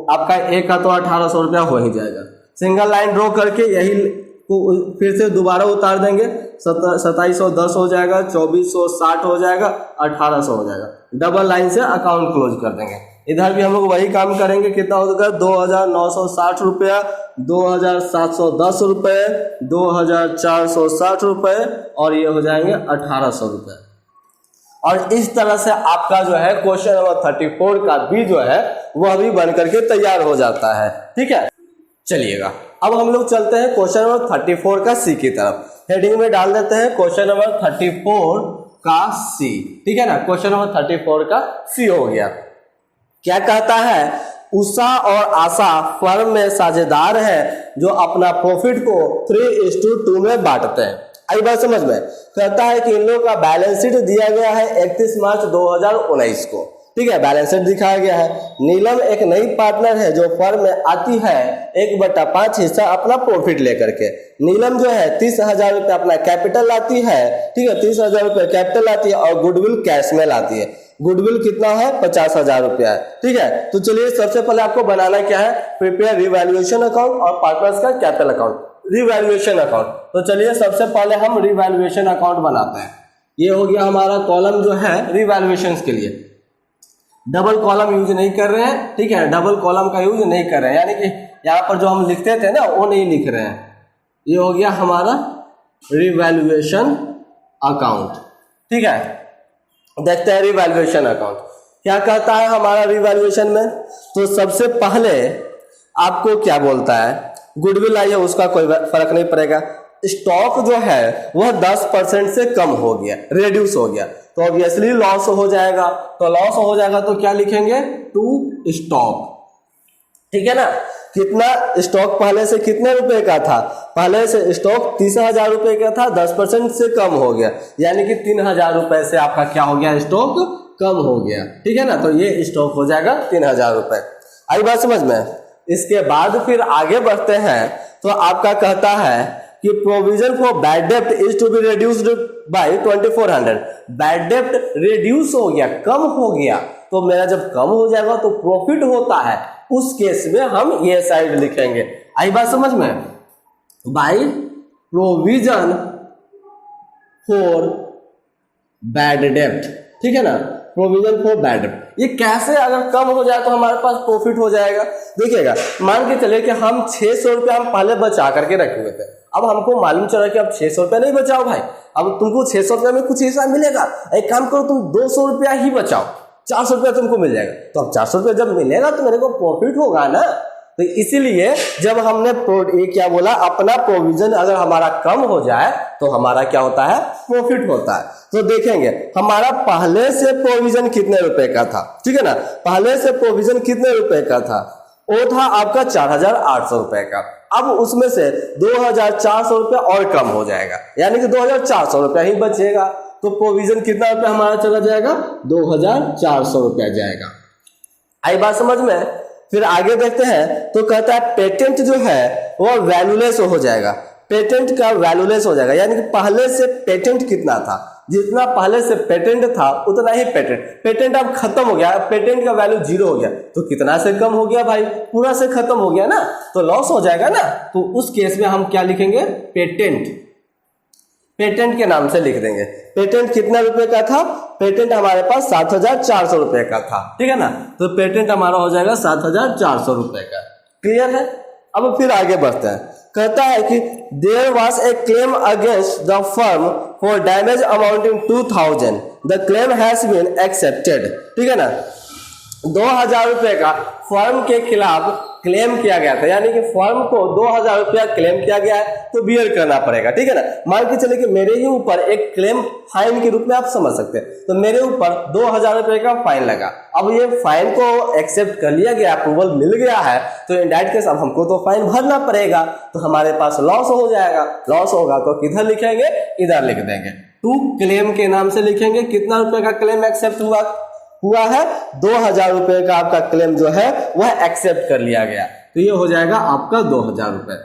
आपका एक का तो 1800 रुपया हो ही जाएगा। सिंगल लाइन ड्रॉ करके यही को फिर से दोबारा उतार देंगे, 2710 हो जाएगा, 2460 हो जाएगा, 1800 हो जाएगा। डबल लाइन से अकाउंट क्लोज कर देंगे। इधर भी हम लोग वही काम करेंगे। कितना होगा 2960 रुपया, 2710 रुपये, 2460 रुपये और ये हो जाएंगे 1800 रुपये। और इस तरह से आपका जो है क्वेश्चन नंबर 34 का भी जो है वह भी बन करके तैयार हो जाता है। ठीक है, चलिएगा अब हम लोग चलते हैं क्वेश्चन नंबर 34 का सी की तरफ। हेडिंग में डाल देते हैं क्वेश्चन नंबर 34 का सी। ठीक है ना, क्वेश्चन नंबर 34 का सी हो गया। क्या कहता है, उषा और आशा फर्म में साझेदार है जो अपना प्रॉफिट को 3:2 में बांटते हैं। आई बात समझ में। कहता है कि इन लोगों का बैलेंस शीट दिया गया है 31 मार्च 2019 को। ठीक है, बैलेंस शीट दिखाया गया है। नीलम एक नई पार्टनर है जो फर्म में आती है 1/5 हिस्सा अपना प्रॉफिट लेकर के। नीलम जो है 30,000 रुपये अपना कैपिटल लाती है। ठीक है, 30,000 रुपये कैपिटल लाती है और गुडविल कैश में लाती है। गुडविल कितना है 50,000 रुपया है। ठीक है, तो चलिए सबसे पहले आपको बनाना क्या है, प्रिपेयर रिवैल्यूएशन अकाउंट और पार्टनर्स का कैपिटल अकाउंट, रिवैल्यूएशन अकाउंट। तो चलिए सबसे पहले हम रिवैल्यूएशन अकाउंट बनाते हैं। ये हो गया हमारा कॉलम जो है रिवैल्यूएशन के लिए। डबल कॉलम यूज नहीं कर रहे हैं। ठीक है, डबल कॉलम का यूज नहीं कर रहे हैं, यानी कि यहाँ पर जो हम लिखते थे ना वो नहीं लिख रहे हैं। ये हो गया हमारा रिवैल्यूएशन अकाउंट। ठीक है, देखते हैं रिवैल्यूएशन अकाउंट क्या कहता है हमारा रिवैल्यूएशन में। तो सबसे पहले आपको क्या बोलता है, गुडविल आई है उसका कोई फर्क नहीं पड़ेगा। स्टॉक जो है वह 10% से कम हो गया, रिड्यूस हो गया, तो ऑब्वियसली लॉस हो जाएगा। तो लॉस हो जाएगा तो क्या लिखेंगे, टू स्टॉक। ठीक है ना, कितना स्टॉक पहले से कितने रुपए का था, पहले से स्टॉक 30,000 रुपए का था, 10% से कम हो गया, यानी कि 3,000 रुपए से आपका क्या हो गया, स्टॉक कम हो गया। ठीक है ना, तो ये स्टॉक हो जाएगा 3,000 रुपए। आई बात समझ में। इसके बाद फिर आगे बढ़ते हैं तो आपका कहता है कि प्रोविजन फॉर बैड डेप्ट is to be reduced by 2400। Bad डेप्ट रिड्यूस हो गया, कम हो गया, तो मेरा जब कम हो जाएगा तो प्रॉफिट होता है, उस केस में हम ये साइड लिखेंगे। आई बात समझ में। बाय प्रोविजन फॉर बैड डेप्ट। ठीक है ना, प्रोविजन फॉर बैड डेप्ट। ये कैसे, अगर कम हो जाए तो हमारे पास प्रॉफिट हो जाएगा। देखिएगा, मान के चले कि हम 600 रुपये हम पहले बचा करके रखे हुए थे। अब हमको मालूम चला कि अब 600 रुपया नहीं बचाओ भाई, अब तुमको 600 रुपये में कुछ हिस्सा मिलेगा। एक काम करो, तुम 200 रुपया ही बचाओ, 400 रुपया तुमको मिल जाएगा। तो अब 400 रुपया जब मिलेगा तो मेरे को प्रॉफिट होगा ना। तो इसीलिए जब हमने ये क्या बोला, अपना प्रोविजन अगर हमारा कम हो जाए तो हमारा क्या होता है, प्रॉफिट होता है। तो देखेंगे हमारा पहले से प्रोविजन कितने रुपए का था। ठीक है ना, पहले से प्रोविजन कितने रुपए का था, वो था आपका 4,800 रुपए का। अब उसमें से 2,400 रुपये और कम हो जाएगा, यानी कि 2,400 रुपया ही बचेगा। तो प्रोविजन कितना रुपया हमारा चला जाएगा, 2,400 रुपया जाएगा। आई बात समझ में। फिर आगे देखते हैं तो कहता है पेटेंट जो है वो वैल्यूलेस हो जाएगा। पेटेंट का वैल्यूलेस हो जाएगा, यानी कि पहले से पेटेंट कितना था, जितना पहले से पेटेंट था उतना ही पेटेंट अब खत्म हो गया, पेटेंट का वैल्यू 0 हो गया। तो कितना से कम हो गया भाई, पूरा से खत्म हो गया ना, तो लॉस हो जाएगा ना। तो उस केस में हम क्या लिखेंगे, पेटेंट। पेटेंट के नाम से लिख देंगे। पेटेंट कितना रुपए का था, पेटेंट हमारे पास 7,400 रुपए का था। ठीक है ना, तो पेटेंट हमारा हो जाएगा 7,400 रुपए का। क्लियर है। अब फिर आगे बढ़ते हैं। कहता है कि there was a claim against the firm for damage amounting 2,000, the claim has been accepted. ठीक है ना, 2,000 रुपए का फर्म के खिलाफ क्लेम किया गया था, यानी कि फर्म को 2,000 रुपया क्लेम किया गया है तो बियर करना पड़ेगा। ठीक है ना, मान के चले कि मेरे ही ऊपर एक क्लेम फाइन के रूप में आप समझ सकते हैं, तो मेरे ऊपर 2,000 रुपए का फाइन लगा। अब ये फाइन को एक्सेप्ट कर लिया गया, अप्रूवल मिल गया है, तो इन दैट केस अब हमको तो फाइन भरना पड़ेगा, तो हमारे पास लॉस हो जाएगा। लॉस होगा तो किधर लिखेंगे, इधर लिख देंगे। टू क्लेम के नाम से लिखेंगे। कितना रुपए का क्लेम एक्सेप्ट हुआ है, 2,000 रुपए का आपका क्लेम जो है वह एक्सेप्ट कर लिया गया, तो ये हो जाएगा आपका 2,000 रुपए।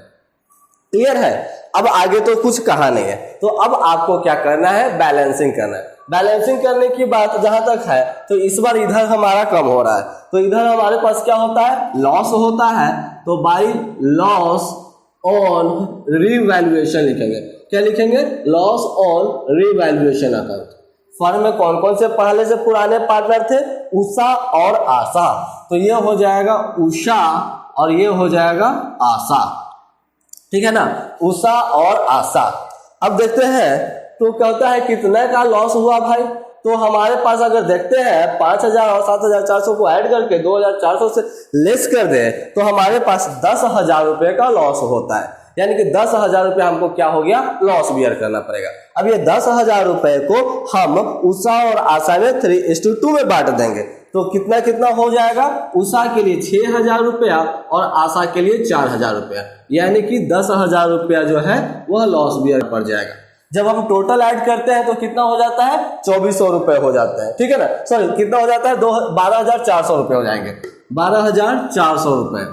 क्लियर है। अब आगे तो कुछ कहा नहीं है, तो अब आपको क्या करना है, बैलेंसिंग करना है। बैलेंसिंग करने की बात जहां तक है तो इस बार इधर हमारा कम हो रहा है, तो इधर हमारे पास क्या होता है, लॉस होता है। तो बाय लॉस ऑन रिवैल्यूएशन लिखेंगे। क्या लिखेंगे, loss on revaluation account. Firm में कौन कौन से पहले से पुराने पार्टनर थे, उषा और आशा। तो ये हो जाएगा उषा और ये हो जाएगा आशा, ठीक है ना, उषा और आशा। अब देखते हैं तो कहता है कितने का लॉस हुआ भाई। तो हमारे पास अगर देखते हैं 5000 और 7400 को ऐड करके 2400 से लेस कर दे तो हमारे पास 10,000 रुपये का लॉस होता है, यानी कि 10,000 रुपये हमको क्या हो गया, लॉस बियर करना पड़ेगा। अब ये 10,000 रुपये को हम उषा और आशा में 3:2 में बांट देंगे तो कितना कितना हो जाएगा, उषा के लिए 6,000 रुपया और आशा के लिए 4,000 रुपया, यानी कि 10,000 रुपया जो है वह लॉस बियर पड़ जाएगा। जब हम टोटल ऐड करते हैं तो कितना हो जाता है, 2400 रुपये हो जाता है, ठीक है ना, सॉरी कितना हो जाता है, 12,400 रुपये हो जाएंगे, 12,400 रुपये।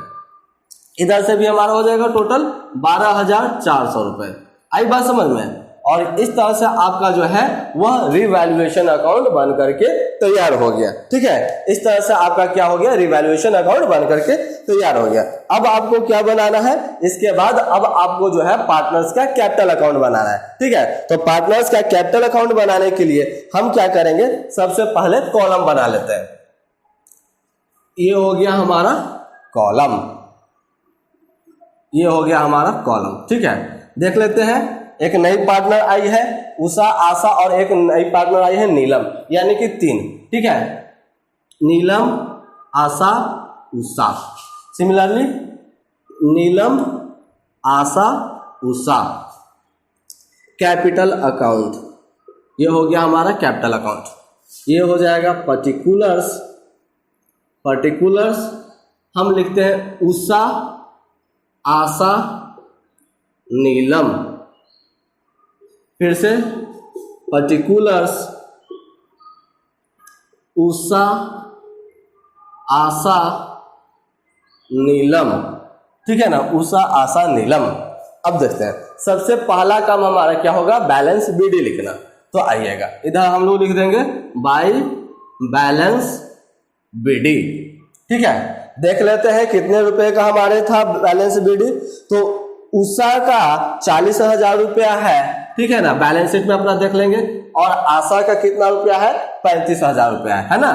इधर से भी हमारा हो जाएगा टोटल 12,400 रुपये। आई बात समझ में। और इस तरह से आपका जो है वह रिवैल्यूएशन अकाउंट बन करके तैयार हो गया, ठीक है। इस तरह से आपका क्या हो गया, रिवैल्यूएशन अकाउंट बन करके तैयार हो गया। अब आपको क्या बनाना है, इसके बाद अब आपको जो है पार्टनर्स का कैपिटल अकाउंट बनाना है, ठीक है। तो पार्टनर्स का कैपिटल अकाउंट बनाने के लिए हम क्या करेंगे, सबसे पहले कॉलम बना लेते हैं। ये हो गया हमारा कॉलम, ये हो गया हमारा कॉलम, ठीक है। देख लेते हैं, एक नई पार्टनर आई है उषा आशा और एक नई पार्टनर आई है नीलम, यानी कि 3, ठीक है, नीलम आशा उषा। सिमिलरली नीलम आशा उषा कैपिटल अकाउंट, ये हो गया हमारा कैपिटल अकाउंट। ये हो जाएगा पर्टिकुलर्स, पर्टिकुलर्स हम लिखते हैं उषा आशा नीलम, फिर से पर्टिकुलर्स उषा आशा नीलम, ठीक है ना, उषा आशा नीलम। अब देखते हैं, सबसे पहला काम हमारा क्या होगा, बैलेंस बीडी लिखना। तो आइएगा इधर हम लोग लिख देंगे बाय बैलेंस बीडी, ठीक है। देख लेते हैं कितने रुपए का हमारे था बैलेंस बीडी। तो उषा का 40,000 रुपया है, ठीक है ना, बैलेंस शीट में अपना देख लेंगे। और आशा का कितना रुपया है, 35,000 रुपया है ना,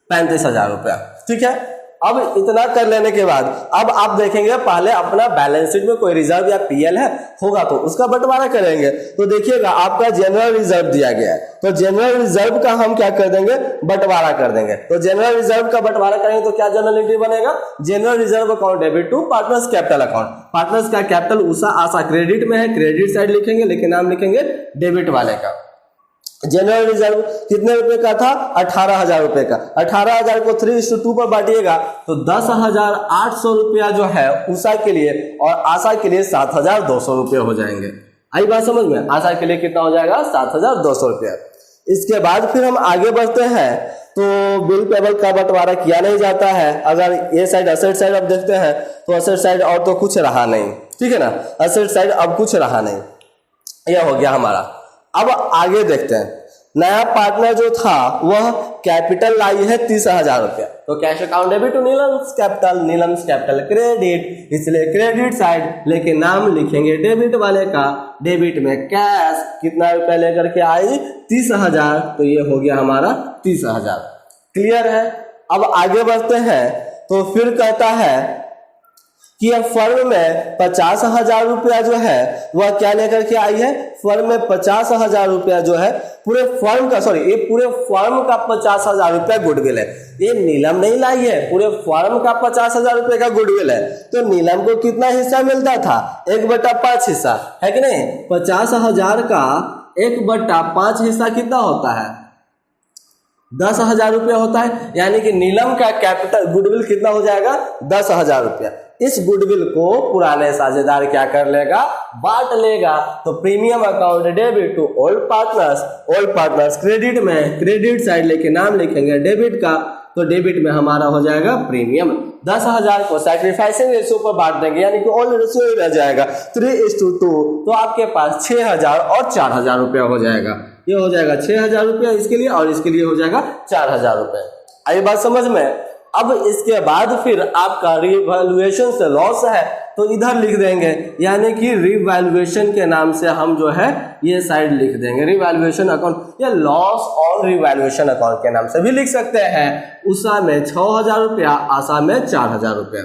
35,000 रुपया, ठीक है। अब इतना कर लेने के बाद अब आप देखेंगे पहले अपना बैलेंस शीट में कोई रिजर्व या पीएल है होगा तो उसका बंटवारा करेंगे। तो देखिएगा आपका जनरल रिजर्व दिया गया है, तो जनरल रिजर्व का हम क्या कर देंगे, बंटवारा कर देंगे। तो जनरल रिजर्व का बंटवारा करेंगे तो क्या जनरल एंट्री बनेगा, general reserve account debit to partners capital account. Partners का कैपिटल उषा आशा क्रेडिट में है, क्रेडिट साइड लिखेंगे लेकिन नाम लिखेंगे डेबिट वाले का। जनरल रिजर्व कितने रुपए का था, 18,000 रुपए का। 18,000 को 3:2 पर बांटिएगा तो 10,800 रुपया जो है उषा के लिए और आशा के लिए 7,200 रुपये हो जाएंगे। आई बात समझ में, आशा के लिए कितना हो जाएगा, 7,200 रुपया। इसके बाद फिर हम आगे बढ़ते हैं तो बिल पेबल का बंटवारा किया नहीं जाता है। अगर ये साइड असेट साइड अब देखते हैं तो असेट साइड और तो कुछ रहा नहीं, ठीक है ना, असेट साइड अब कुछ रहा नहीं, यह हो गया हमारा। अब आगे देखते हैं, नया पार्टनर जो था वह कैपिटल लाई है 30,000 रुपया। तो cash account debit to Neelam's capital, Neelam's capital credit, इसलिए क्रेडिट साइड लेके नाम लिखेंगे डेबिट वाले का। डेबिट में कैश कितना रुपया लेकर के आई, 30,000, तो ये हो गया हमारा 30,000। क्लियर है। अब आगे बढ़ते हैं तो फिर कहता है कि अब फर्म में 50,000 रुपया जो है वह क्या लेकर के आई है, फर्म में 50,000 रुपया जो है पूरे फर्म का, सॉरी ये पूरे फर्म का 50,000 रुपया गुडविल है। ये नीलम नहीं लाई है, पूरे फर्म का 50,000 रुपये का गुडविल है। तो नीलम को कितना हिस्सा मिलता था, 1/5 हिस्सा है कि नहीं। 50,000 का 1/5 हिस्सा कितना होता है, 10,000 रुपया होता है। यानी कि नीलम का कैपिटल गुडविल कितना हो जाएगा, 10,000 रुपया। इस गुडविल को पुराने साझेदार क्या कर लेगा, बांट लेगा। तो premium account debit to old partners credit में क्रेडिट साइड लेके नाम लिखेंगे डेबिट का। तो डेबिट में हमारा हो जाएगा प्रीमियम। 10,000 को सैक्रिफाइसिंग रेशियो पर बांट देंगे, यानी कि ओल्ड रेशियो ही रह जाएगा 3:2। तो आपके पास 6,000 और 4,000 रुपया हो जाएगा। ये हो जाएगा 6,000 रुपया इसके लिए और इसके लिए हो जाएगा 4,000 रुपये। आई बात समझ में। अब इसके बाद फिर आपका रिवैल्यूएशन से लॉस है तो इधर लिख देंगे, यानी कि रिवैल्यूएशन के नाम से हम जो है ये साइड लिख देंगे, रिवैल्यूएशन अकाउंट या लॉस ऑन रिवैल्यूएशन अकाउंट के नाम से भी लिख सकते हैं। उषा में 6,000 रुपया, आशा में 4,000 रुपया।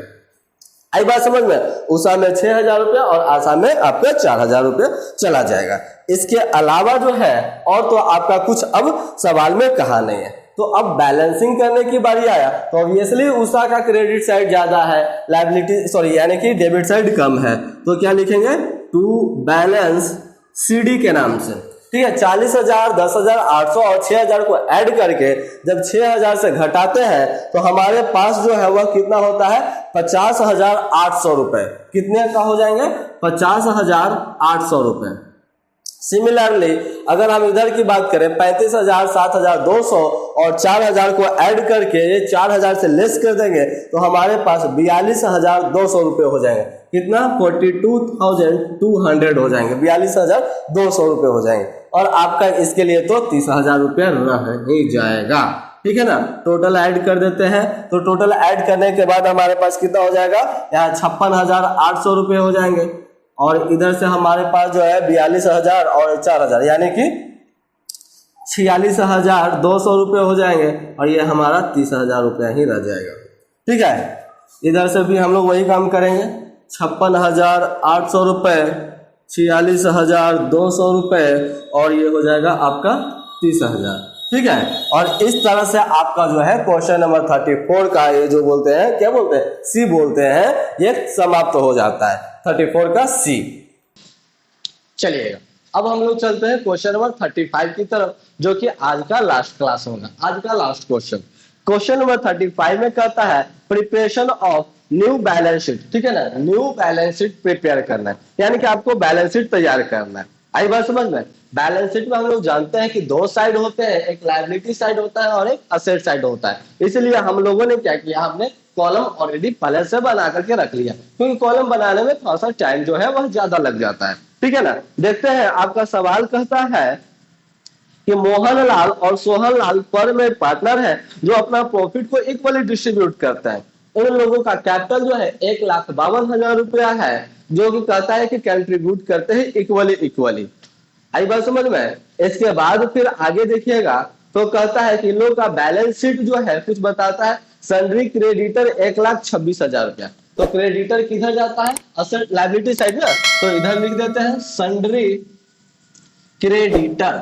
आई बात समझ में? उषा में 6,000 रुपया और आशा में आपका 4,000 रुपया चला जाएगा। इसके अलावा जो है और तो आपका कुछ अब सवाल में कहा नहीं है। तो अब बैलेंसिंग करने की बारी आया, तो ऑब्वियसली उषा का क्रेडिट साइड ज्यादा है, लायबिलिटी यानी कि डेबिट साइड कम है, तो क्या लिखेंगे? टू बैलेंस सीडी के नाम से, ठीक है। 40,000, 10,000, 800 और 6,000 को ऐड करके जब 6,000 से घटाते हैं तो हमारे पास जो है वह कितना होता है? 50,800 रुपए। कितने का हो जाएंगे? 50,800 रुपए। सिमिलरली अगर हम इधर की बात करें 35,000, 7,200 और 4,000 को ऐड करके ये 4,000 से लेस कर देंगे तो हमारे पास 42,200 रुपये हो जाएंगे। कितना? 42,200 हो जाएंगे, 42,200 रुपये हो जाएंगे। और आपका इसके लिए तो 30,000 रुपया रह ही जाएगा, ठीक है ना। टोटल ऐड कर देते हैं, तो टोटल ऐड करने के बाद हमारे पास कितना हो जाएगा? यहाँ 56,800 रुपये हो जाएंगे और इधर से हमारे पास जो है 42,000 और 4,000 यानी कि 46,200 रुपये हो जाएंगे और ये हमारा 30,000 रुपया ही रह जाएगा, ठीक है। इधर से भी हम लोग वही काम करेंगे, 56,800 रुपये, 46,200 रुपये और ये हो जाएगा आपका 30,000, ठीक है। और इस तरह से आपका जो है क्वेश्चन नंबर 34 का ये जो बोलते हैं, क्या बोलते हैं? सी बोलते हैं, ये समाप्त हो जाता है 34 का सी। चलिए अब हम लोग चलते हैं क्वेश्चन नंबर 35 की तरफ, जो कि आज का लास्ट क्लास होगा, आज का लास्ट क्वेश्चन। क्वेश्चन नंबर 35 में कहता है preparation of new balance sheet, ठीक है ना। न्यू बैलेंस शीट प्रिपेयर करना है, यानी कि आपको बैलेंस शीट तैयार करना है। आई बात समझ में? बैलेंस शीट में हम लोग जानते हैं कि दो साइड होते हैं, एक लायबिलिटी साइड होता है और एक असेट साइड होता है। इसलिए हम लोगों ने क्या किया, हमने कॉलम ऑलरेडी पहले से बना करके रख लिया, क्योंकि कॉलम बनाने में थोड़ा सा टाइम जो है वह ज्यादा लग जाता है, ठीक है ना। देखते हैं, आपका सवाल कहता है कि मोहनलाल और सोहनलाल फर्म में पार्टनर है जो अपना प्रॉफिट को इक्वली डिस्ट्रीब्यूट करते हैं। उन लोगों का कैपिटल जो है 1,52,000 रुपया है, जो कि कहता है कि कंट्रीब्यूट करते हैं इक्वली। आई बात समझ में? इसके बाद फिर आगे देखिएगा तो कहता है कि इन लोगों का बैलेंस शीट जो है कुछ बताता है। सन्ड्री क्रेडिटर 1,26,000 रुपया, तो क्रेडिटर किधर जाता है? असेट लायबिलिटी साइड ना, तो इधर लिख देते हैं सन्ड्री क्रेडिटर।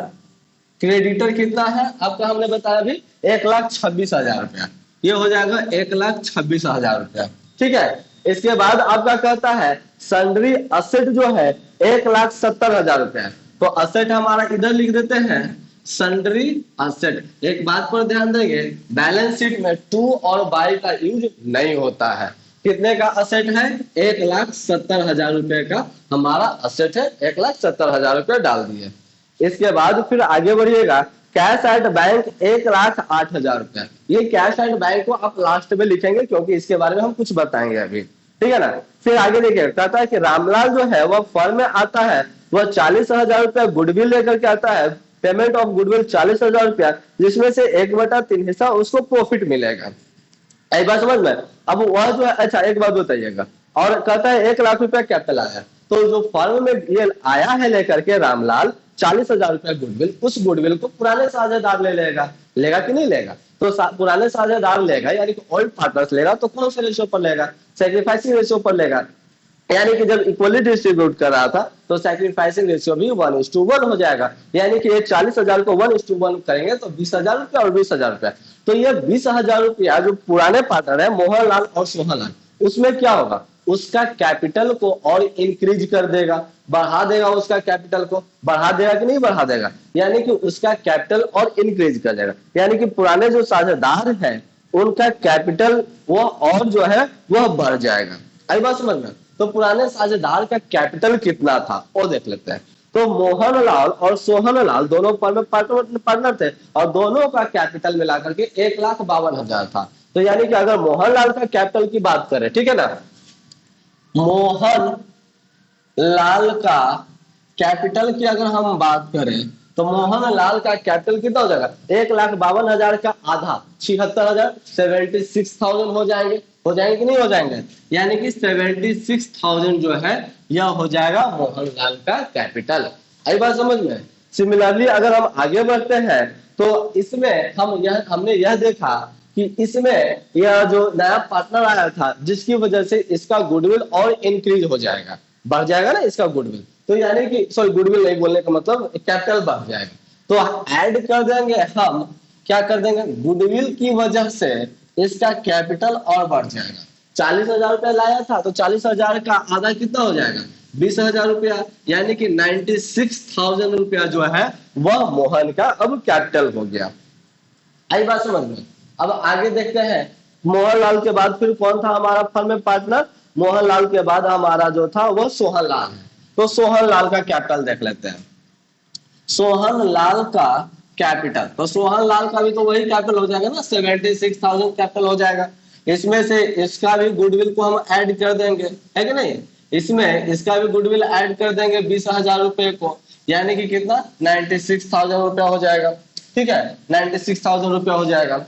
क्रेडिटर कितना है आपका? हमने बताया अभी 1,26,000 रुपया, ये हो जाएगा 1,26,000 रुपया, ठीक है। इसके बाद आपका कहता है सन्ड्री असेट जो है 1,70,000 रुपया, तो असेट हमारा इधर लिख देते हैं सन्ड्री असेट। एक बात पर ध्यान देंगे, बैलेंस शीट में टू और बाई का यूज नहीं होता है। कितने का असेट है? 1,70,000 रुपए का हमारा असेट है, 1,70,000 रुपए डाल दिए। इसके बाद फिर आगे बढ़िएगा, कैश एट बैंक 1,08,000 रुपया। ये कैश एट बैंक को आप लास्ट में लिखेंगे क्योंकि इसके बारे में हम कुछ बताएंगे अभी, ठीक है ना। फिर आगे देखिए, कहता है कि रामलाल जो है वह फर्म में आता है, वह 40,000 रुपया गुडविल लेकर के आता है। पेमेंट ऑफ गुडविल 40,000 रुपया, जिसमें से 1/3 हिस्सा उसको प्रॉफिट मिलेगा। एक बात समझ में? अब वह जो है, अच्छा एक बात बताइएगा, और कहता है 1,00,000 रुपया कैपिटल आया, तो जो फर्म में ये आया है लेकर के रामलाल 40,000 रुपया गुडविल, उस गुडविल को पुराने साझेदार लेगा कि नहीं लेगा? तो पुराने साझेदार लेगा, यानी कि ओल्ड पार्टनर्स लेगा, तो कौन से रेशियो पर लेगा? सैक्रिफाइसिंग रेशियो पर लेगा। यानी कि जब इक्वली डिस्ट्रीब्यूट कर रहा था तो सैक्रिफाइसिंग रेशियो भी 1:1 हो जाएगा, यानी कि ये 40,000 को 1:1 करेंगे तो 20,000 रुपया और 20,000 रुपया। तो ये 20,000 रुपया जो पुराने पार्टनर है मोहनलाल और सोहनलाल, उसमें क्या होगा? उसका कैपिटल को और इंक्रीज कर देगा, बढ़ा देगा, उसका कैपिटल को बढ़ा देगा कि नहीं बढ़ा देगा? यानी कि उसका कैपिटल और इंक्रीज कर देगा, यानी कि पुराने जो साझेदार हैं उनका कैपिटल वो और जो है वह बढ़ जाएगा। आई बात समझ में? तो पुराने साझेदार का कैपिटल कितना था वो देख लेते हैं। तो मोहनलाल और सोहनलाल दोनों पार्टनर थे और दोनों का कैपिटल मिलाकर के 1,52,000 था। तो यानी कि अगर मोहनलाल का कैपिटल की बात करें, ठीक है ना, मोहनलाल का कैपिटल की अगर हम बात करें तो मोहनलाल का कैपिटल कितना हो जाएगा? 1,52,000 का आधा 76,000 76,000 हो जाएंगे। हो जाएंगे कि नहीं हो जाएंगे, यानी कि 76,000 जो है यह हो जाएगा मोहनलाल का कैपिटल। आई बात समझ में। सिमिलरली अगर हम आगे बढ़ते हैं तो इसमें हमने यह देखा कि इसमें यह जो नया पार्टनर आया था जिसकी वजह से इसका गुडविल और इंक्रीज हो जाएगा, बढ़ जाएगा ना इसका गुडविल, तो यानी कि सॉरी गुडविल नहीं बोलने का मतलब कैपिटल बढ़ जाएगा, तो ऐड कर देंगे हम, क्या कर देंगे, गुडविल की वजह से इसका कैपिटल और बढ़ जाएगा। 40,000 रुपया लाया था तो 40,000 का आधा कितना हो जाएगा, 20,000 रुपया, यानी कि 96,000 रुपया जो है वह मोहन का अब कैपिटल हो गया। आई बात समझ में। अब आगे देखते हैं, मोहनलाल के बाद फिर कौन था हमारा फर्म में पार्टनर, मोहनलाल के बाद हमारा जो था वह सोहनलाल है। तो सोहनलाल का कैपिटल देख लेते हैं, सोहनलाल का कैपिटल, तो सोहनलाल का भी तो वही कैपिटल हो जाएगा ना, 76,000 कैपिटल हो जाएगा। इसमें से इसका भी गुडविल को हम ऐड कर देंगे, है कि नहीं, इसमें इसका भी गुडविल ऐड कर देंगे 20,000 रुपए को, यानी कि कितना 96,000 रुपया हो जाएगा। ठीक है, 96,000 रुपया हो जाएगा।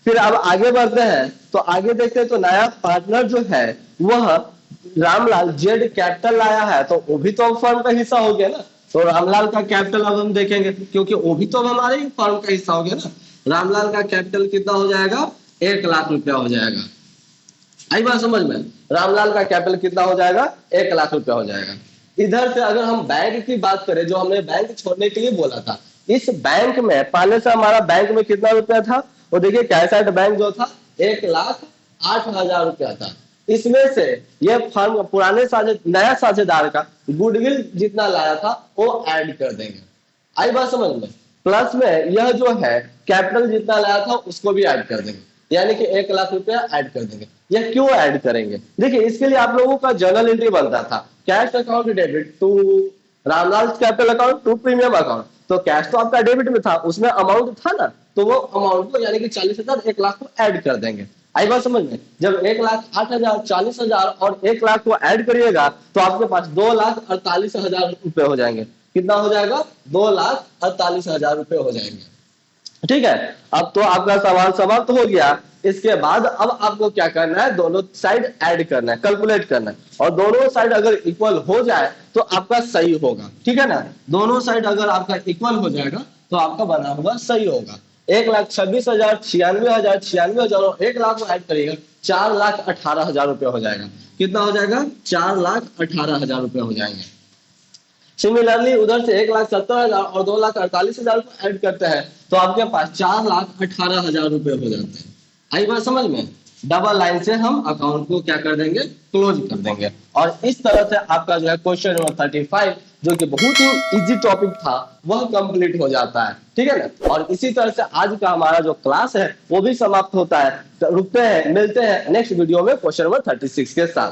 फिर अब आगे बढ़ते हैं तो आगे देखते हैं तो नया पार्टनर जो है वह रामलाल जेड कैपिटल लाया है, तो वो भी तो फर्म का हिस्सा हो गया ना, तो रामलाल का कैपिटल अब हम देखेंगे क्योंकि वो भी तो हमारे ही फर्म का हिस्सा हो गया ना। रामलाल का कैपिटल कितना हो जाएगा, 1 लाख रुपया हो जाएगा। आई बात समझ में, रामलाल का कैपिटल कितना हो जाएगा, 1 लाख रुपया हो जाएगा। इधर से अगर हम बैंक की बात करें, जो हमने बैंक छोड़ने के लिए बोला था, इस बैंक में पहले से हमारा बैंक में कितना रुपया था, वो देखिए कैश एट बैंक जो था 1,08,000 रुपया था। इसमें से ये फर्म पुराने नया साझेदार का गुडविल जितना लाया था वो ऐड कर देंगे। आई बात समझ में, प्लस में यह जो है कैपिटल जितना लाया था उसको भी ऐड कर देंगे, यानी कि 1 लाख रुपया ऐड कर देंगे। यह क्यों ऐड करेंगे, देखिए इसके लिए आप लोगों का जर्नल एंट्री बनता था, cash account debit to Ramlal capital account to premium account, तो कैश तो आपका डेबिट में था, उसमें अमाउंट था ना, तो वो अमाउंट को यानी कि 40,000 1 लाख को ऐड कर देंगे। आई बात समझ में, जब 1,08,000 40,000 और 1 लाख को ऐड करिएगा तो आपके पास 2,48,000 रुपए हो जाएंगे। कितना हो जाएगा, 2,48,000 रुपए हो जाएंगे। ठीक है, अब तो आपका सवाल समाप्त हो गया। इसके बाद अब आपको क्या करना है, दोनों साइड ऐड करना है, कैलकुलेट करना है, और दोनों साइड अगर इक्वल हो जाए तो आपका सही होगा। ठीक है ना, दोनों साइड अगर आपका इक्वल हो जाएगा तो आपका बना हुआ सही होगा। 1,26,000 96,000 96,000 और 1 लाख को ऐड करिएगा 4,18,000 रुपये हो जाएगा। कितना हो जाएगा, 4,18,000 रुपये हो जाएंगे। सिमिलरली उधर से 1,70,000 और 2,48,000 को ऐड करते हैं तो आपके पास 4,18,000 रुपये हो जाते हैं। आई बात समझ में, डबल लाइन से हम अकाउंट को क्या कर देंगे, क्लोज कर देंगे। और इस तरह से आपका जो है क्वेश्चन नंबर 35 जो कि बहुत ही इजी टॉपिक था वह कंप्लीट हो जाता है। ठीक है ना, और इसी तरह से आज का हमारा जो क्लास है वो भी समाप्त होता है। रुकते हैं, मिलते हैं नेक्स्ट वीडियो में क्वेश्चन नंबर 36 के साथ।